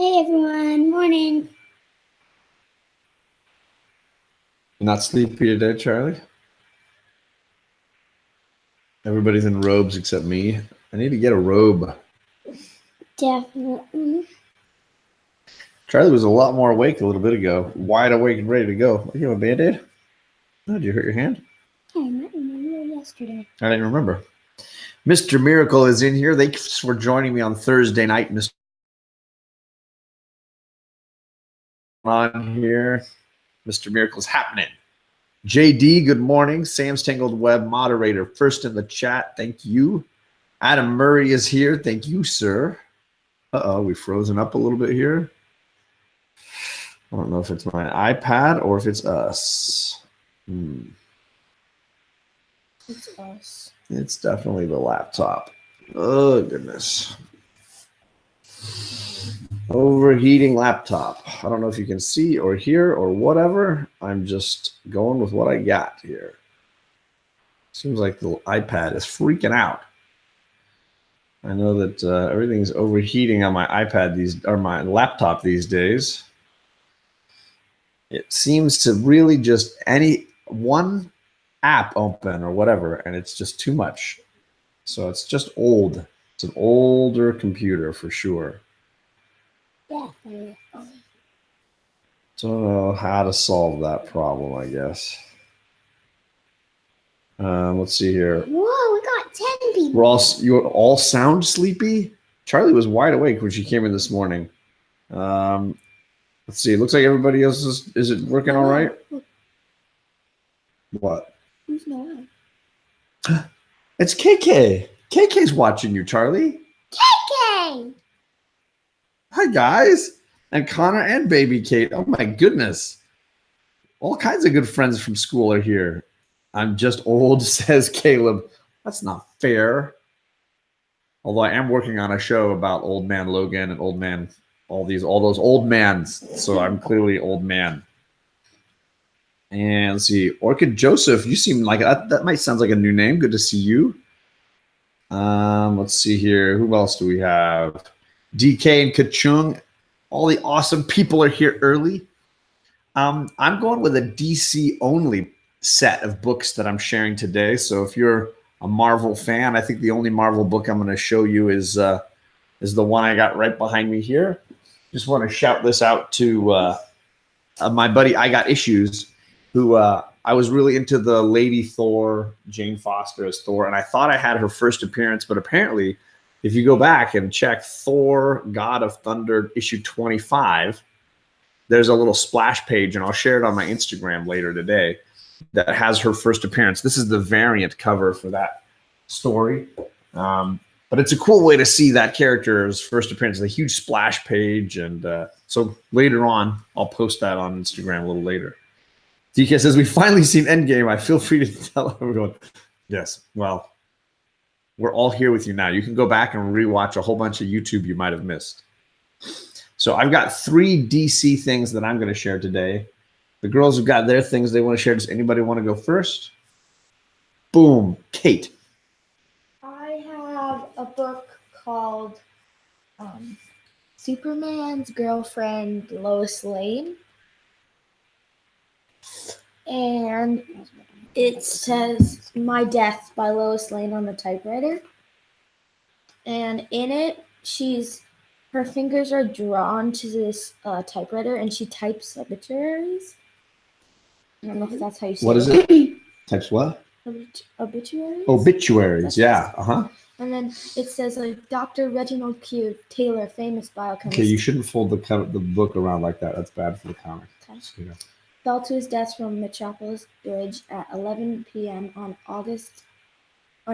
Hey everyone, morning. You're not sleepy today, Charlie? Everybody's in robes except me. I need to get a robe. Definitely. Charlie was a lot more awake a little bit ago. Wide awake and ready to go. You have a Band-Aid? Oh, did you hurt your hand? I might remember yesterday. I didn't remember. Mr. Miracle is in here. Thanks for joining me on Thursday night, Mr. On here. Mr. Miracle's happening. JD, good morning. Sam's Tangled Web moderator, first in the chat. Thank you. Adam Murray is here. Thank you, sir. Uh-oh, we've frozen up a little bit here. I don't know if it's my iPad or if it's us. It's us. It's definitely the laptop. Oh, goodness. Overheating laptop. I don't know if you can see or hear or whatever. I'm just going with what I got here. Seems like the iPad is freaking out. I know that everything's overheating on my iPad or my laptop these days. It seems to really just any one app open or whatever, and it's just too much. So it's just old. It's an older computer for sure. Definitely. Don't know how to solve that problem, I guess. Let's see here. Whoa, we got 10 people. You all sound sleepy? Charlie was wide awake when she came in this morning. Let's see. It looks like everybody else is it working all right? What? Who's not? It's KK. KK's watching you, Charlie. KK! Hi, guys. And Connor and baby Kate. Oh, my goodness. All kinds of good friends from school are here. I'm just old, says Caleb. That's not fair. Although I am working on a show about old man Logan and old man, all those old mans. So I'm clearly old man. And let's see, Orchid Joseph, you seem like that might sound like a new name. Good to see you. Let's see here. Who else do we have? DK and Kachung. All the awesome people are here early. I'm going with a DC only set of books that I'm sharing today. So if you're a Marvel fan, I think the only Marvel book I'm going to show you is the one I got right behind me here. Just want to shout this out to my buddy I Got Issues, who I was really into the Lady Thor, Jane Foster as Thor, and I thought I had her first appearance, but apparently if you go back and check Thor, God of Thunder, issue 25, there's a little splash page, and I'll share it on my Instagram later today, that has her first appearance. This is the variant cover for that story. But it's a cool way to see that character's first appearance, the huge splash page. And so later on, I'll post that on Instagram a little later. DK says, we finally seen Endgame. I feel free to tell everyone. Yes, well, we're all here with you now. You can go back and rewatch a whole bunch of YouTube you might have missed. So I've got 3 DC things that I'm going to share today. The girls have got their things they want to share. Does anybody want to go first? Boom. Kate. I have a book called Superman's Girlfriend, Lois Lane. And it says My Death by Lois Lane on the typewriter. And in it, her fingers are drawn to this typewriter, and she types obituaries. I don't know if that's how you say it. What is it? Types what? Obituaries? Obituaries, yeah. Uh-huh. And then it says, like, Dr. Reginald Q. Taylor, famous biochemist. Okay, you shouldn't fold the book around like that. That's bad for the comic. Okay. Yeah. Fell to his death from Metropolis Bridge at 11 p.m. on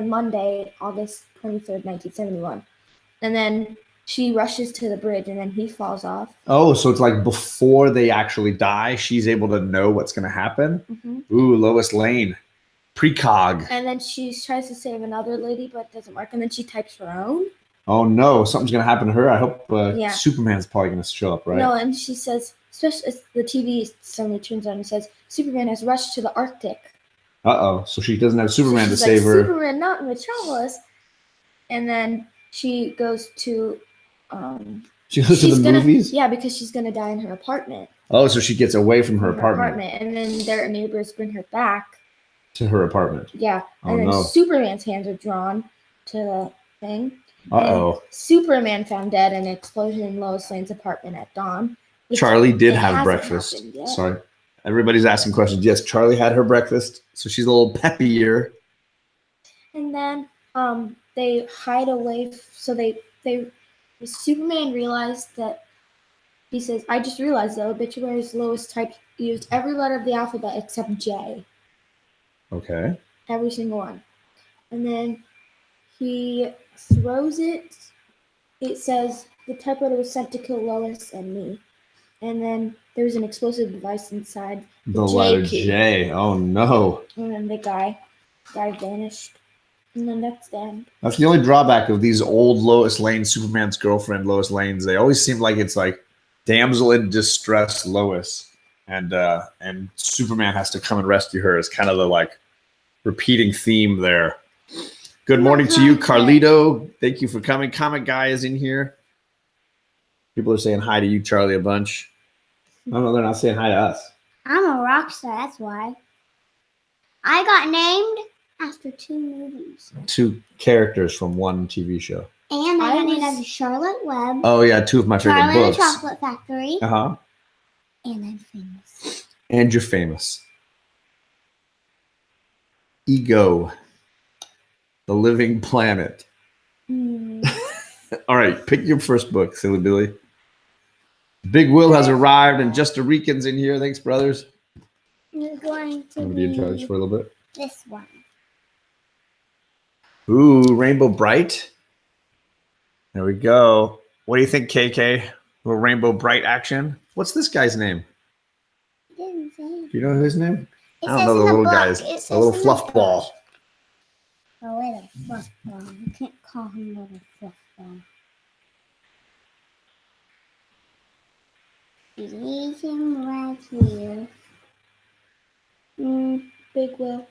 Monday, August 23rd, 1971. And then she rushes to the bridge, and then he falls off. Oh, so it's like before they actually die, she's able to know what's going to happen? Mm-hmm. Ooh, Lois Lane. Precog. And then she tries to save another lady, but it doesn't work. And then she types her own. Oh, no. Something's going to happen to her. I hope Superman's probably going to show up, right? No, and she says, especially as the TV suddenly turns on and says, Superman has rushed to the Arctic. Uh-oh. So she doesn't have Superman to save her. Superman, not in Metropolis. And then she goes to She goes to the movies? Yeah, because she's gonna die in her apartment. Oh, so she gets away from her apartment. And then their neighbors bring her back to her apartment. Yeah. Oh, and then no. Superman's hands are drawn to the thing. Uh-oh. Superman found dead in an explosion in Lois Lane's apartment at dawn. Charlie did have breakfast. Sorry. Everybody's asking questions. Yes, Charlie had her breakfast, so she's a little peppier. And then they hide away. So Superman realized that he says, I just realized the obituaries Lois typed used every letter of the alphabet except J. Okay. Every single one. And then he throws it. It says the typewriter was sent to kill Lois and me. And then there was an explosive device inside the letter J. Oh no. And then the guy vanished. And then that's the end. That's the only drawback of these old Lois Lane, Superman's girlfriend, Lois Lane's. They always seem like it's like damsel in distress Lois. And Superman has to come and rescue her. It's kind of the like repeating theme there. Good morning to you, Carlito. Thank you for coming. Comic Guy is in here. People are saying hi to you, Charlie, a bunch. I don't know, they're not saying hi to us. I'm a rock star, that's why. I got named after 2 movies. 2 characters from 1 TV show. And I got named after Charlotte Webb. Oh, yeah, 2 of my favorite Charlie books. and the Chocolate Factory. Uh-huh. And I'm famous. And you're famous. Ego. The Living Planet. All right, pick your first book, Silly Billy. Big Will has arrived, and Just a Rican's in here. Thanks, brothers. You're going to be in charge for a little bit. This one. Ooh, Rainbow Brite. There we go. What do you think, KK? Little Rainbow Brite action. What's this guy's name? Didn't say. Do you know his name? I don't know the little guys. A little fluff ball. A little fluff ball. You can't call him a little fluff ball. He's him right here. Big Will.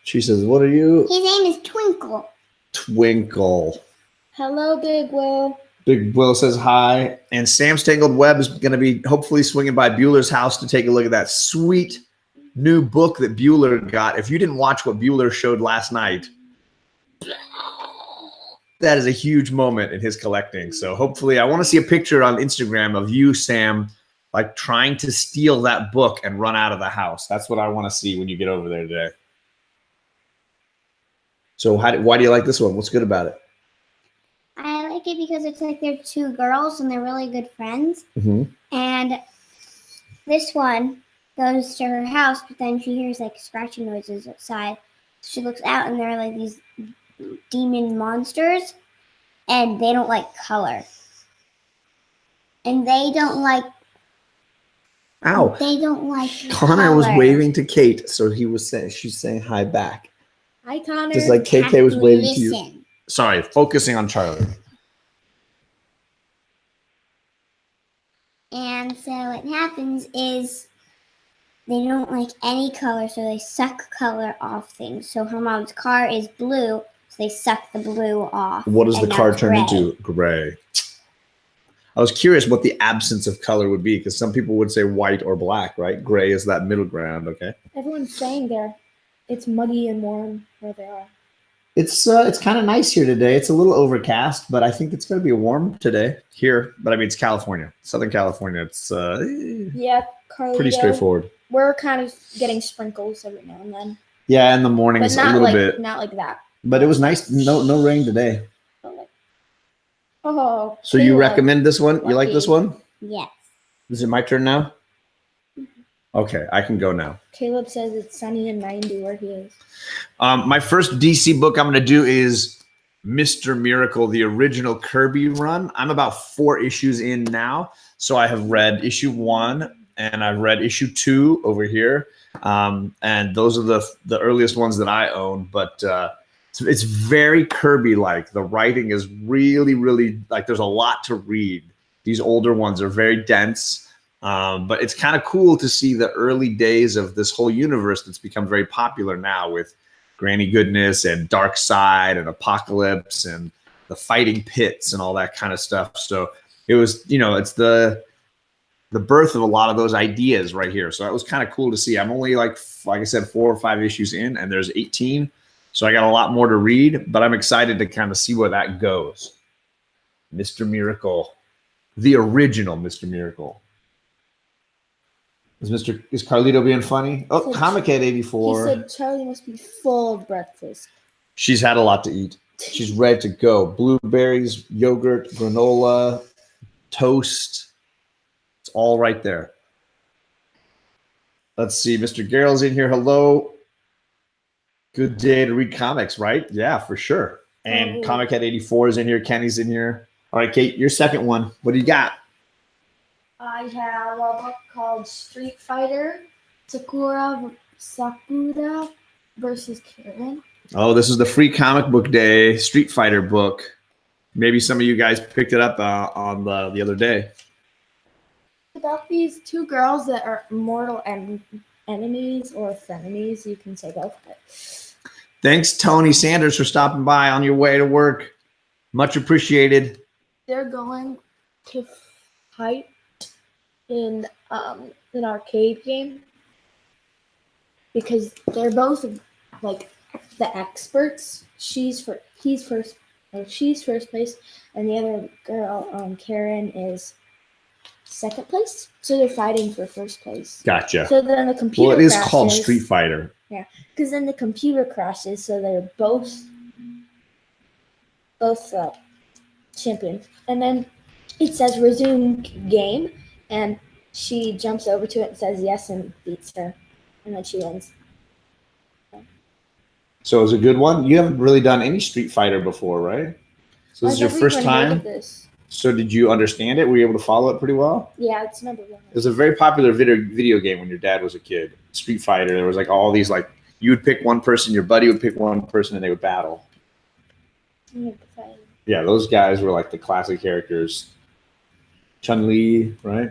She says, what are you? His name is Twinkle. Twinkle. Hello, Big Will. Big Will says hi. And Sam's Tangled Web is going to be hopefully swinging by Bueller's house to take a look at that sweet new book that Bueller got. If you didn't watch what Bueller showed last night, that is a huge moment in his collecting. So hopefully I want to see a picture on Instagram of you, Sam, like trying to steal that book and run out of the house. That's what I want to see when you get over there today. So why do you like this one? What's good about it? I like it because it's like they're 2 girls and they're really good friends. Mm-hmm. And this one goes to her house, but then she hears like scratching noises outside. She looks out and there are like these demon monsters, and they don't like color. And they don't like. Ow! They don't like. Connor color. was waving to Kate, so she's saying hi back. Hi, Connor. Just like KK was waving to you. Listen. Sorry, focusing on Charlie. And so what happens is they don't like any color, so they suck color off things. So her mom's car is blue, so they suck the blue off. What does the car turn gray. into? Gray. I was curious what the absence of color would be, because some people would say white or black, right? Gray is that middle ground, okay? Everyone's saying it's muggy and warm where they are. It's kind of nice here today. It's a little overcast, but I think it's going to be warm today here. But I mean, it's California, Southern California. It's yeah, Carlito, pretty straightforward. We're kind of getting sprinkles every now and then. Yeah, in the mornings a little bit. Not like that. But it was nice. No rain today. Oh. So you recommend this one? You like this one? Yes. Is it my turn now? Okay, I can go now. Caleb says it's sunny and 90 where he is. My first DC book I'm going to do is Mr. Miracle, the original Kirby run. I'm about 4 issues in now. So I have read issue 1 and I've read issue 2 over here. And those are the earliest ones that I own. But it's very Kirby-like. The writing is really, really, like there's a lot to read. These older ones are very dense. But it's kind of cool to see the early days of this whole universe that's become very popular now with Granny Goodness and Dark Side and Apocalypse and the Fighting Pits and all that kind of stuff. So it was, it's the birth of a lot of those ideas right here. So that was kind of cool to see. I'm only like I said, 4 or 5 issues in, and there's 18. So I got a lot more to read, but I'm excited to kind of see where that goes. Mr. Miracle, the original Mr. Miracle. Is Carlito being funny? Oh, Comic Head 84. He said Charlie must be full of breakfast. She's had a lot to eat. She's ready to go. Blueberries, yogurt, granola, toast. It's all right there. Let's see. Mr. Garrel's in here. Hello. Good day to read comics, right? Yeah, for sure. And Comic Head 84 is in here. Kenny's in here. All right, Kate, your second one. What do you got? I have a book called Street Fighter, Sakura versus Karen. Oh, this is the free comic book day Street Fighter book. Maybe some of you guys picked it up on the other day. About these two girls that are mortal enemies or frenemies, you can say both. But thanks, Tony Sanders, for stopping by on your way to work. Much appreciated. They're going to fight in an arcade game because they're both like the experts. She's first place, and the other girl, Karen, is second place. So they're fighting for first place. Gotcha. So then the computer. Well, it is crashes. called Street Fighter. Yeah, because then the computer crashes, so they're both champions. And then it says resume game, and she jumps over to it and says yes and beats her, and then she wins. So it was a good one. You haven't really done any Street Fighter before, right? So this is your first time. So did you understand it? Were you able to follow it pretty well? Yeah, it's number 1. It was a very popular video game when your dad was a kid. Street Fighter. There was like all these you would pick one person, your buddy would pick one person, and they would battle. Yeah, those guys were like the classic characters. Chun-Li, right?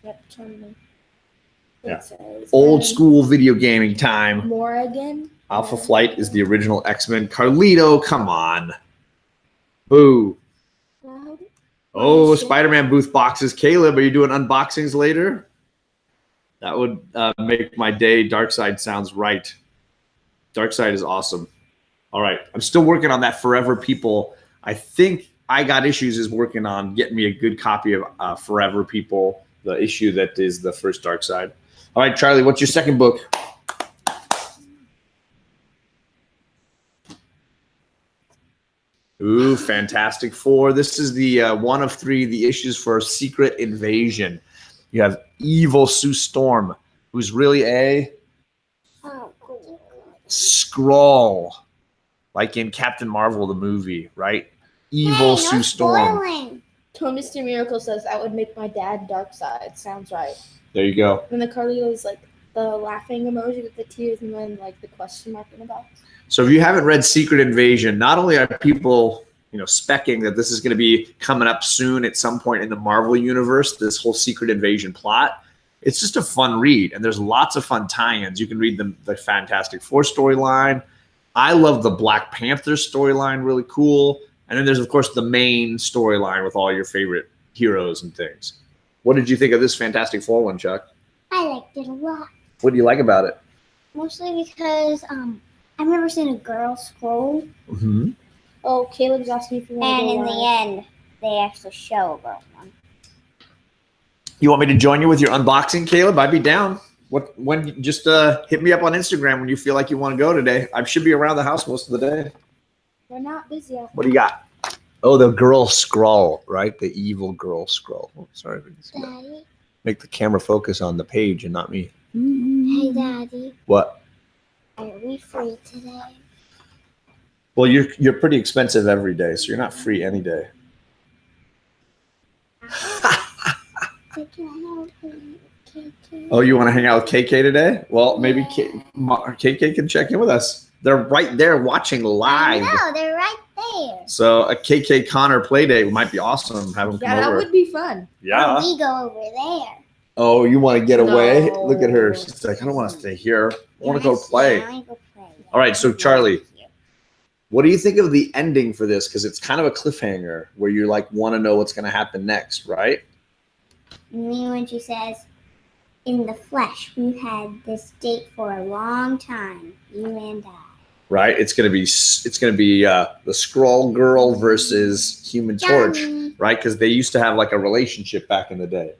Yep, Chun-Li. Yeah. Old school video gaming time. Morrigan. Alpha Flight is the original X-Men. Carlito, come on. Boo. Oh, Spider-Man booth boxes. Caleb, are you doing unboxings later? That would make my day. Darkseid sounds right. Darkseid is awesome. All right. I'm still working on that Forever People. I think I Got Issues is working on getting me a good copy of Forever People, the issue that is the first Darkseid. All right, Charlie, what's your second book? Ooh, Fantastic Four. This is the one of 3, the issues for Secret Invasion. You have evil Sue Storm, who's really a Skrull, like in Captain Marvel, the movie, right? Evil Sue Storm. So Mr. Miracle says that would make my dad Darkseid. Sounds right. There you go. And the Carlito is like the laughing emoji with the tears and then like the question mark in the box. So if you haven't read Secret Invasion, not only are people, specking that this is going to be coming up soon at some point in the Marvel universe, this whole Secret Invasion plot, it's just a fun read. And there's lots of fun tie-ins. You can read the Fantastic Four storyline. I love the Black Panther storyline, really cool. And then there's, of course, the main storyline with all your favorite heroes and things. What did you think of this Fantastic Four one, Chuck? I liked it a lot. What do you like about it? Mostly because I've never seen a girl scroll. Mm-hmm. Oh, Caleb's asking if you want to And go in the end, they actually show a girl one. You want me to join you with your unboxing, Caleb? I'd be down. Just hit me up on Instagram when you feel like you want to go today. I should be around the house most of the day. We're not busy. What do you got? Oh, the girl Skrull, right? The evil girl Skrull. Oh, sorry. Daddy? Make the camera focus on the page and not me. Hey, Daddy. What? Are we free today? Well, you're pretty expensive every day, so you're not free any day. Oh, you want to hang out with KK today? Well, maybe KK can check in with us. They're right there watching live. No, they're right there. So a KK Connor play date might be awesome. Have them come over. Yeah, that would be fun. Yeah. Or we go over there. Oh, you want to get away? No. Look at her. She's like, I don't want to stay here. I want to go play. Yeah, I go play. All right, so Charlie, What do you think of the ending for this? Because it's kind of a cliffhanger where you like want to know what's going to happen next, right? You mean when she says, in the flesh, we've had this date for a long time, you and I. Right? It's going to be the Skrull Girl versus Human Torch, Johnny. right? Because they used to have like a relationship back in the day.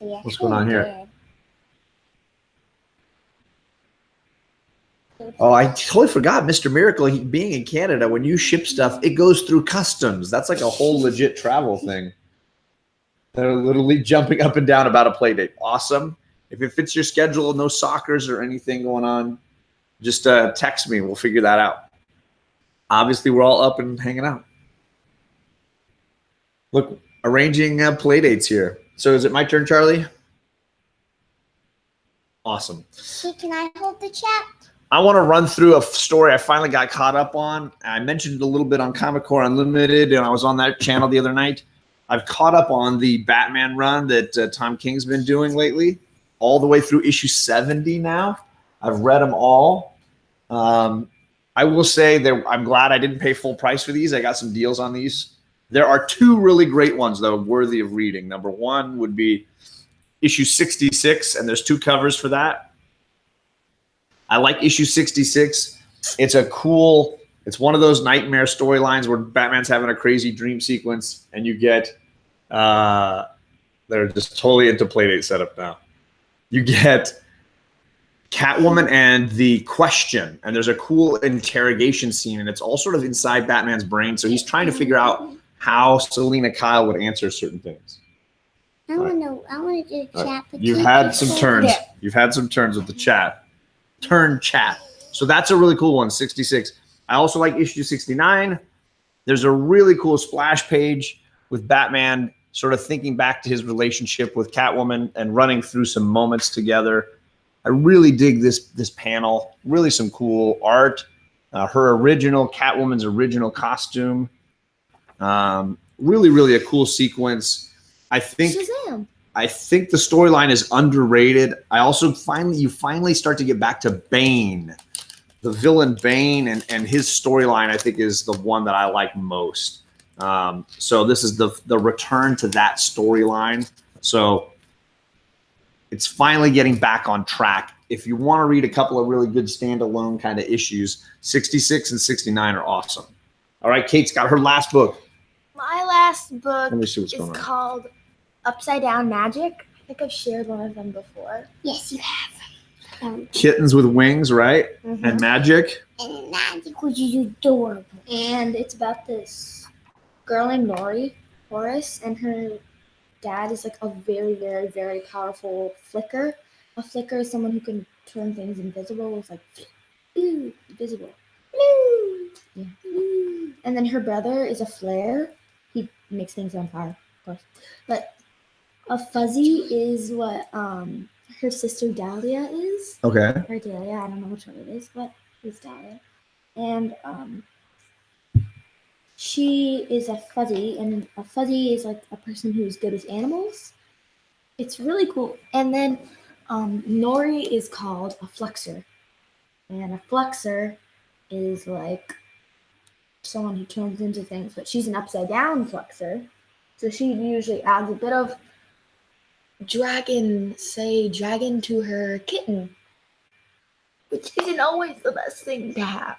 Yeah, What's going on here? did. Oh, I totally forgot, Mr. Miracle. Being in Canada, when you ship stuff, it goes through customs. That's like a whole legit travel thing. They're literally jumping up and down about a play date. Awesome. If it fits your schedule, no soccers or anything going on, just text me. We'll figure that out. Obviously, we're all up and hanging out. Look, arranging play dates here. So is it my turn, Charlie? Awesome. Hey, can I hold the chat? I want to run through a story I finally got caught up on. I mentioned it a little bit on Comic Core Unlimited, and I was on that channel the other night. I've caught up on the Batman run that Tom King's been doing lately, all the way through issue 70 now. I've read them all. I will say that I'm glad I didn't pay full price for these. I got some deals on these. There are two really great ones, though, worthy of reading. Number one would be issue 66, and there's two covers for that. I like issue 66. It's one of those nightmare storylines where Batman's having a crazy dream sequence, and you get, they're just totally into Playdate setup now. You get Catwoman and the Question, and there's a cool interrogation scene, and it's all sort of inside Batman's brain. So he's trying to figure out how Selena Kyle would answer certain things. I want to do chat. But You've had some turns. You've had some turns with the chat. Turn chat. So that's a really cool one, 66. I also like issue 69. There's a really cool splash page with Batman sort of thinking back to his relationship with Catwoman and running through some moments together. I really dig this panel. Really some cool art. Catwoman's original costume. Really, really a cool sequence. I think Shazam. I think the storyline is underrated. I also finally start to get back to Bane. The villain Bane and his storyline, I think, is the one that I like most. So this is the return to that storyline. So it's finally getting back on track. If you want to read a couple of really good standalone kind of issues, 66 and 69 are awesome. All right, Kate's got her last book. My last book Let me see what's is going on. called Upside Down Magic. I think I've shared one of them before. Yes, you have. Kittens with wings, right? Mhm. And magic. And magic, which is adorable. And it's about this girl named Nori Horace, and her dad is like a very, very, very powerful flicker. A flicker is someone who can turn things invisible. It's like, ooh, invisible. Ooh. Yeah. Ooh. And then her brother is a flare. He makes things on fire, of course. But a fuzzy is what her sister Dahlia is. Okay. Or Dahlia, I don't know which one it is, but it's Dahlia. And she is a fuzzy, and a fuzzy is like a person who's good with animals. It's really cool. And then Nori is called a flexor. And a flexor is like someone who turns into things, but she's an upside down flexor. So she usually adds a bit of dragon to her kitten, which isn't always the best thing to have.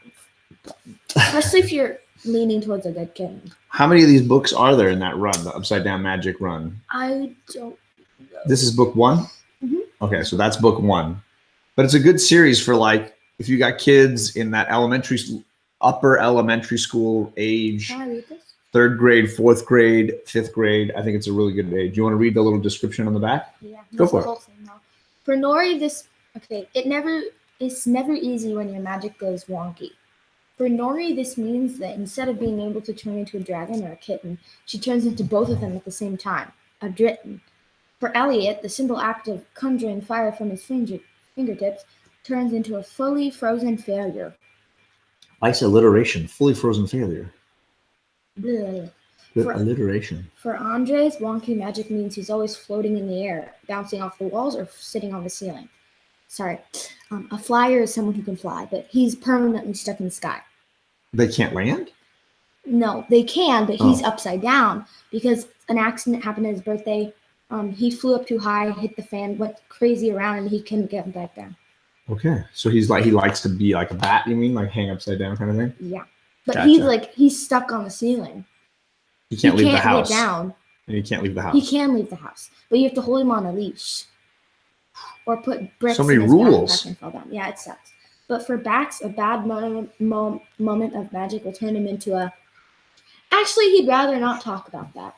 Especially if you're leaning towards a good kitten. How many of these books are there in that run, the Upside Down Magic run? I don't know. This is book one? Mhm. Okay, so that's book one. But it's a good series for like, if you got kids in that upper elementary school age, Can I read this? 3rd grade, 4th grade, 5th grade. I think it's a really good age. You want to read the little description on the back? Yeah. Go for the it. whole thing, no. For Nori, it's never easy when your magic goes wonky. For Nori, this means that instead of being able to turn into a dragon or a kitten, she turns into both of them at the same time, a dritten. For Elliot, the simple act of conjuring fire from his fingertips turns into a fully frozen failure. Nice alliteration. Fully frozen failure. Blah. Good For- alliteration. For Andres, wonky magic means he's always floating in the air, bouncing off the walls or sitting on the ceiling. Sorry. A flyer is someone who can fly, but he's permanently stuck in the sky. They can't land? No, they can, but he's upside down because an accident happened at his birthday. He flew up too high, hit the fan, went crazy around, and he couldn't get back down. Okay. So he likes to be like a bat, you mean? Like hang upside down kind of thing? Yeah. But Gotcha. he's stuck on the ceiling. He can't leave the Get house. down. And he can't leave the house. He can leave the house, but you have to hold him on a leash. Or put bricks So many in his rules. backpack and fall down. Yeah, it sucks. But for bats, a bad moment of magic will turn him into a... Actually, he'd rather not talk about that.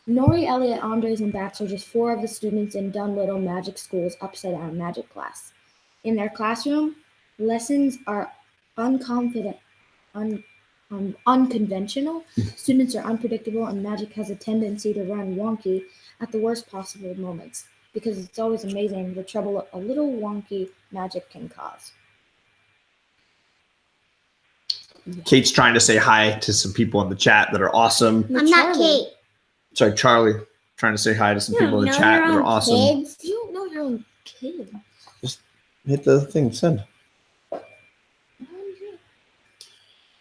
Nori, Elliot, Andres, and Bats are just 4 of the students in Dunlittle Magic School's Upside Down Magic class. In their classroom, lessons are unconventional, students are unpredictable, and magic has a tendency to run wonky at the worst possible moments, because it's always amazing the trouble a little wonky magic can cause. Kate's trying to say hi to some people in the chat that are awesome. I'm not Kate. Sorry, Charlie. Trying to say hi to some people in the chat that are awesome. Kids. You don't know your own kid. Just hit the thing, send.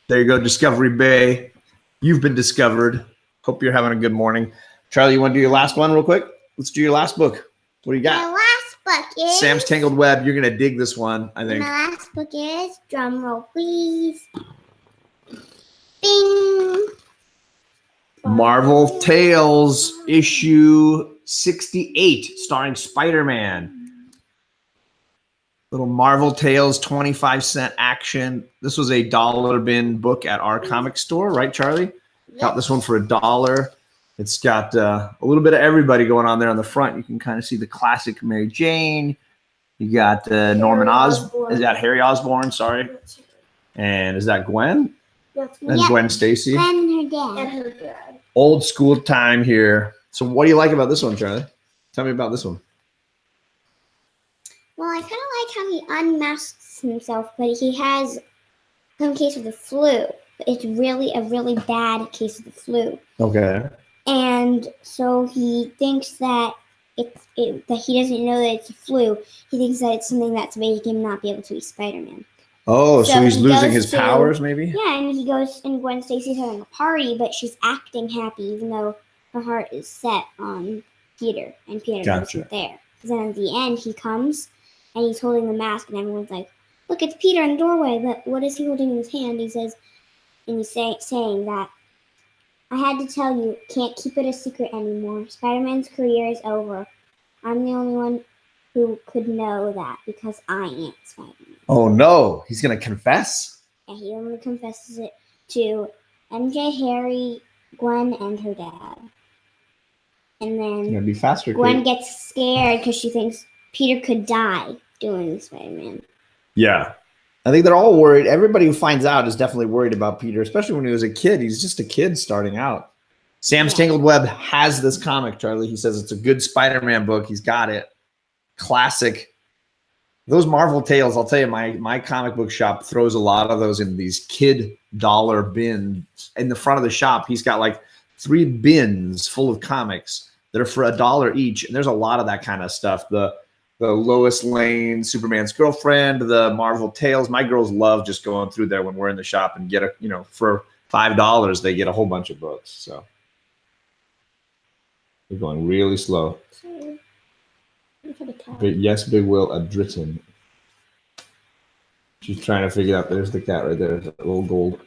There you go, Discovery Bay. You've been discovered. Hope you're having a good morning. Charlie, you want to do your last one real quick? Let's do your last book. What do you got? My last book is Sam's Tangled Web. You're going to dig this one, I think. My last book is, drum roll please. Bing. Marvel Tales, issue 68, starring Spider-Man. Little Marvel Tales 25-cent action. This was a $1 bin book at our comic store, right, Charlie? Got this one for $1. It's got a little bit of everybody going on there on the front. You can kind of see the classic Mary Jane. You got Norman Osborn. Is that Harry Osborn? Sorry. And is that Gwen? That's And Gwen Stacy. And her dad. and her dad. Old school time here. So what do you like about this one, Charlie? Tell me about this one. Well, I kind of like how he unmasks himself, but he has some case of the flu. It's really a really bad case of the flu. Okay. And so he thinks that that he doesn't know that it's a flu. He thinks that it's something that's making him not be able to be Spider-Man. Oh, so he's he losing goes his powers, maybe? Yeah, and he goes, and Gwen Stacy's having a party, but she's acting happy, even though her heart is set on Peter, and Peter isn't there. Because then at the end, he comes, and he's holding the mask, and everyone's like, look, it's Peter in the doorway, but what is he holding in his hand? He says, and he's saying that, I had to tell you, can't keep it a secret anymore. Spider-Man's career is over. I'm the only one who could know that, because I am Spider-Man. Oh, no. He's going to confess? And he only confesses it to MJ, Harry, Gwen, and her dad. And then It's going to be faster. Gwen Kate. gets scared because she thinks Peter could die doing Spider-Man. Yeah. I think they're all worried. Everybody who finds out is definitely worried about Peter, especially when he was a kid. He's just a kid starting out. Sam's Tangled Web has this comic, Charlie. He says it's a good Spider-Man book. He's got it. Classic. Those Marvel Tales, I'll tell you, my comic book shop throws a lot of those in these kid dollar bins. In the front of the shop, he's got like 3 bins full of comics that are for $1 each. And there's a lot of that kind of stuff. The Lois Lane, Superman's Girlfriend, the Marvel Tales. My girls love just going through there when we're in the shop and get for $5, they get a whole bunch of books. So we're going really slow. But yes, Big Will Adriton. She's trying to figure out. There's the cat right there. That little gold.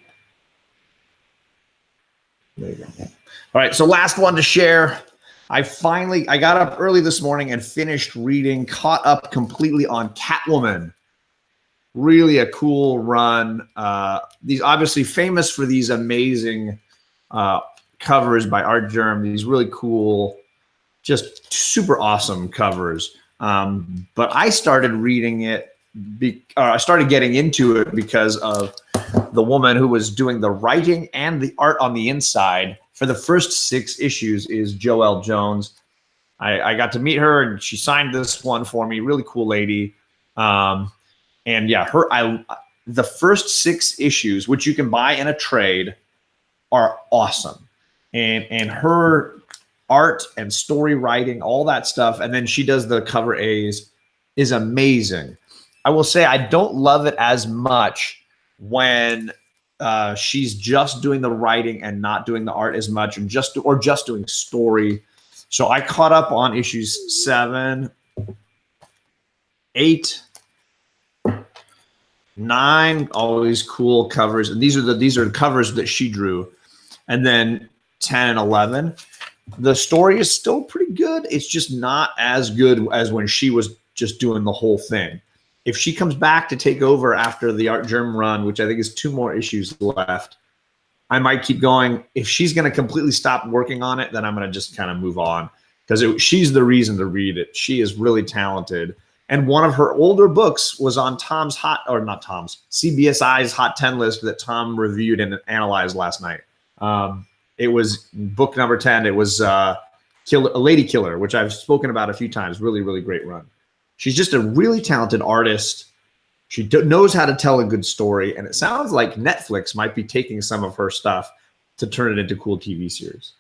There you go. All right, so last one to share. I got up early this morning and finished reading, caught up completely on Catwoman. Really a cool run. These obviously famous for these amazing covers by Art Germ. These really cool, just super awesome covers. But I started reading it. I started getting into it because of the woman who was doing the writing and the art on the inside for the first 6 issues is Joelle Jones. I got to meet her and she signed this one for me. Really cool lady. And yeah, the first 6 issues, which you can buy in a trade, are awesome. And her art and story writing, all that stuff, and then she does the cover A's, is amazing. I will say I don't love it as much when she's just doing the writing and not doing the art as much, and just doing story. So I caught up on issues 7, 8, 9, always cool covers. And these are the covers that she drew. And then 10 and 11. The story is still pretty good. It's just not as good as when she was just doing the whole thing. If she comes back to take over after the Art Germ run, which I think is 2 more issues left, I might keep going. If she's going to completely stop working on it, then I'm going to just kind of move on, because she's the reason to read it. She is really talented. And one of her older books was on CBSI's Hot 10 list that Tom reviewed and analyzed last night. It was book number 10. It was a Lady Killer, which I've spoken about a few times. Really, really great run. She's just a really talented artist. She knows how to tell a good story. And it sounds like Netflix might be taking some of her stuff to turn it into cool TV series.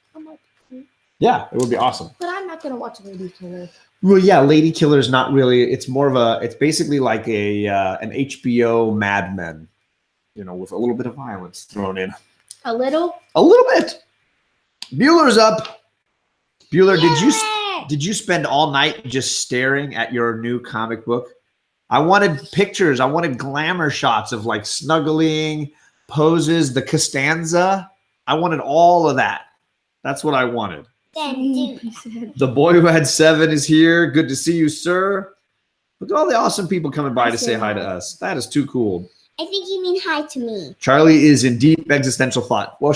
Yeah, it would be awesome. But I'm not going to watch Lady Killer. Well, yeah, Lady Killer is not really. It's more of it's basically like an HBO Mad Men, with a little bit of violence thrown in. A little bit. Bueller's up. Bueller, did you spend all night just staring at your new comic book? I wanted pictures. I wanted glamour shots of like snuggling, poses, the Costanza. I wanted all of that. That's what I wanted. The boy who had 7 is here. Good to see you, sir. Look at all the awesome people coming by to say hi to us. That is too cool. I think you mean hi to me. Charlie is in deep existential thought. Well,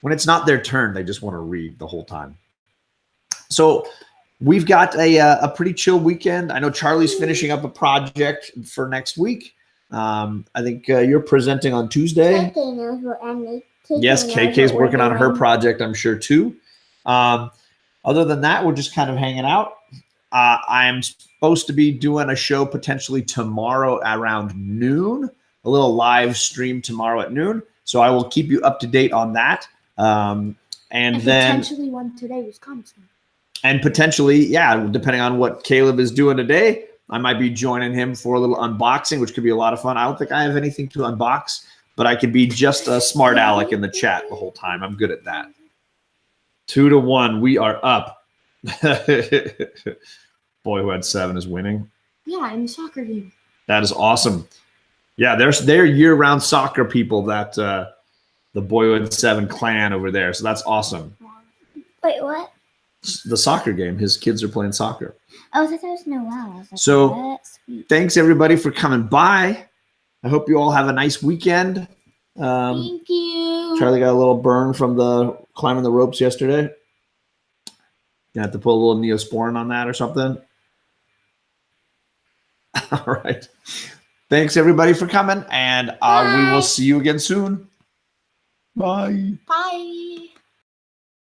when it's not their turn, they just want to read the whole time. So we've got a pretty chill weekend. I know Charlie's finishing up a project for next week. I think you're presenting on Tuesday. KK knows what I'm making. Yes, KK's working on her project, I'm sure, too. Other than that, we're just kind of hanging out. I'm supposed to be doing a show potentially tomorrow around noon, a little live stream tomorrow at noon. So I will keep you up to date on that. And then potentially one today, Wisconsin. And potentially, yeah, depending on what Caleb is doing today, I might be joining him for a little unboxing, which could be a lot of fun. I don't think I have anything to unbox, but I could be just a smart aleck in the chat the whole time. I'm good at that. 2-1, we are up. Boy who had 7 is winning. Yeah, in the soccer game. That is awesome. Yeah, they're year-round soccer people, that the Boy who had 7 clan over there. So that's awesome. Wait, what? The soccer game. His kids are playing soccer. Oh, I thought that was Noel. I was like, so that's sweet. Thanks everybody for coming by. I hope you all have a nice weekend. Thank you. Charlie got a little burn from the climbing the ropes yesterday. You have to put a little Neosporin on that or something. All right. Thanks everybody for coming, and we will see you again soon. Bye. Bye.